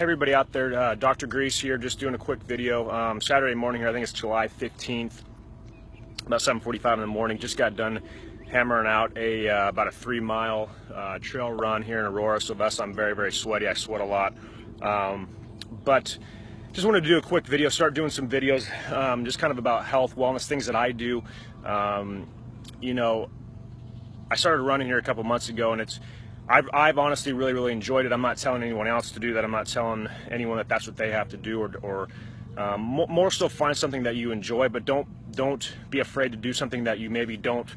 everybody out there, Dr. Griess here, just doing a quick video. Saturday morning here, I think it's July 15th, about 7:45 in the morning. Just got done hammering out about a 3-mile trail run here in Aurora, so thus I'm very, very sweaty. I sweat a lot. But just wanted to do a quick video, start doing some videos, just kind of about health, wellness, things that I do. You know, I started running here a couple months ago, and I've honestly really enjoyed it. I'm not telling anyone else to do that. I'm not telling anyone that that's what they have to do, or more so find something that you enjoy, but don't be afraid to do something that you maybe don't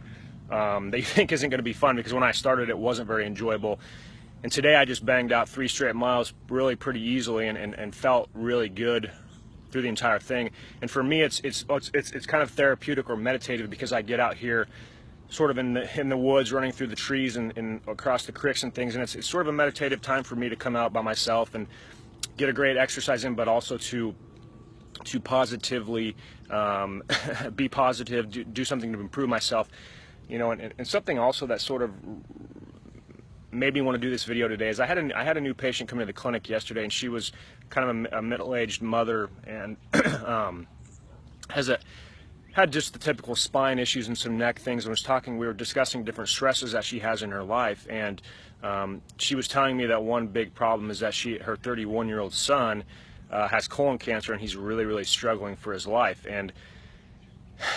that you think isn't going to be fun, because when I started it wasn't very enjoyable. And today I just banged out 3 straight miles really pretty easily, and felt really good through the entire thing. And for me it's kind of therapeutic or meditative, because I get out here sort of in the woods, running through the trees and across the creeks and things, and it's sort of a meditative time for me to come out by myself and get a great exercise in, but also to positively be positive, do something to improve myself, you know. And something also that sort of made me want to do this video today is I had a new patient come into the clinic yesterday, and she was kind of a middle-aged mother, and had just the typical spine issues and some neck things. And we were discussing different stresses that she has in her life, and she was telling me that one big problem is that her 31-year-old son has colon cancer, and he's really struggling for his life. And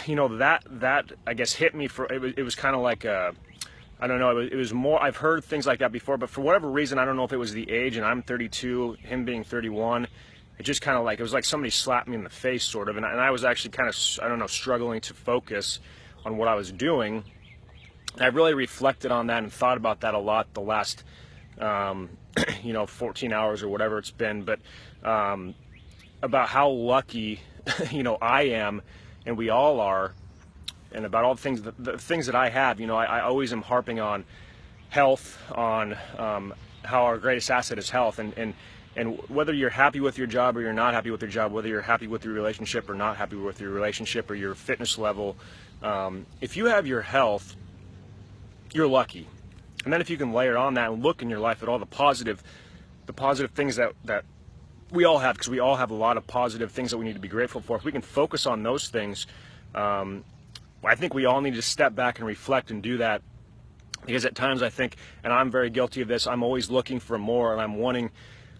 you know, that I guess hit me. It was kind of like I don't know, it was more, I've heard things like that before, but for whatever reason, I don't know if it was the age, and I'm 32, him being 31, it just kind of like, it was like somebody slapped me in the face, sort of, and I was actually kind of, I don't know, struggling to focus on what I was doing. And I really reflected on that and thought about that a lot the last, you know, 14 hours or whatever it's been, but about how lucky, you know, I am, and we all are, and about all the things that I have. You know, I always am harping on health, on how our greatest asset is health, and whether you're happy with your job or you're not happy with your job, whether you're happy with your relationship or not happy with your relationship, or your fitness level, if you have your health, you're lucky. And then if you can layer on that and look in your life at all the positive things that we all have, because we all have a lot of positive things that we need to be grateful for, if we can focus on those things, I think we all need to step back and reflect and do that. Because at times I think, and I'm very guilty of this, I'm always looking for more, and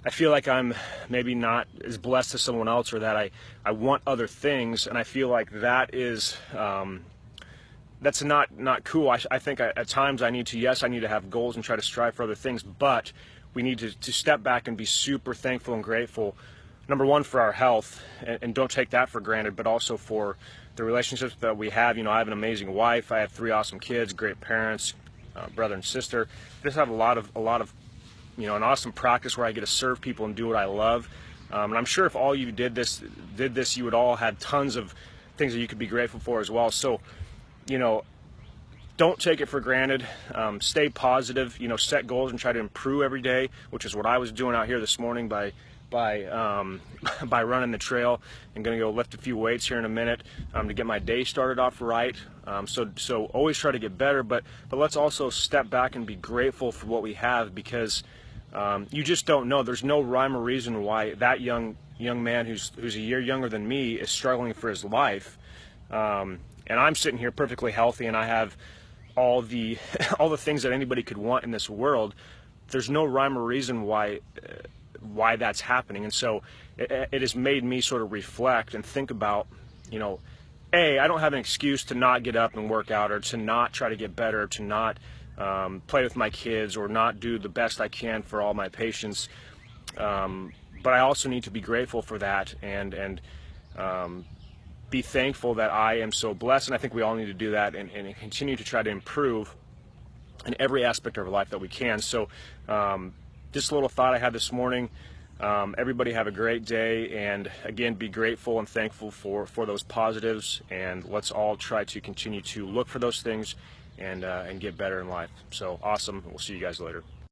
I feel like I'm maybe not as blessed as someone else, or that I want other things, and I feel like that is, that's not cool. I think at times I need to have goals and try to strive for other things, but we need to step back and be super thankful and grateful, number one, for our health, and don't take that for granted, but also for the relationships that we have. You know, I have an amazing wife, I have 3 awesome kids, great parents, brother and sister. I just have a lot of you know, an awesome practice where I get to serve people and do what I love. And I'm sure if all you did this, you would all have tons of things that you could be grateful for as well. So, you know, don't take it for granted. Stay positive. You know, set goals and try to improve every day, which is what I was doing out here this morning by running the trail. I'm gonna go lift a few weights here in a minute to get my day started off right. So always try to get better, but let's also step back and be grateful for what we have, because you just don't know. There's no rhyme or reason why that young man who's a year younger than me is struggling for his life, and I'm sitting here perfectly healthy, and I have all the things that anybody could want in this world. There's no rhyme or reason why that's happening. And so it has made me sort of reflect and think about, you know, I don't have an excuse to not get up and work out, or to not try to get better, to not play with my kids, or not do the best I can for all my patients, but I also need to be grateful for that, and be thankful that I am so blessed. And I think we all need to do that, and continue to try to improve in every aspect of our life that we can. So just a little thought I had this morning. Everybody have a great day, and again, be grateful and thankful for those positives, and let's all try to continue to look for those things and get better in life. So awesome. We'll see you guys later.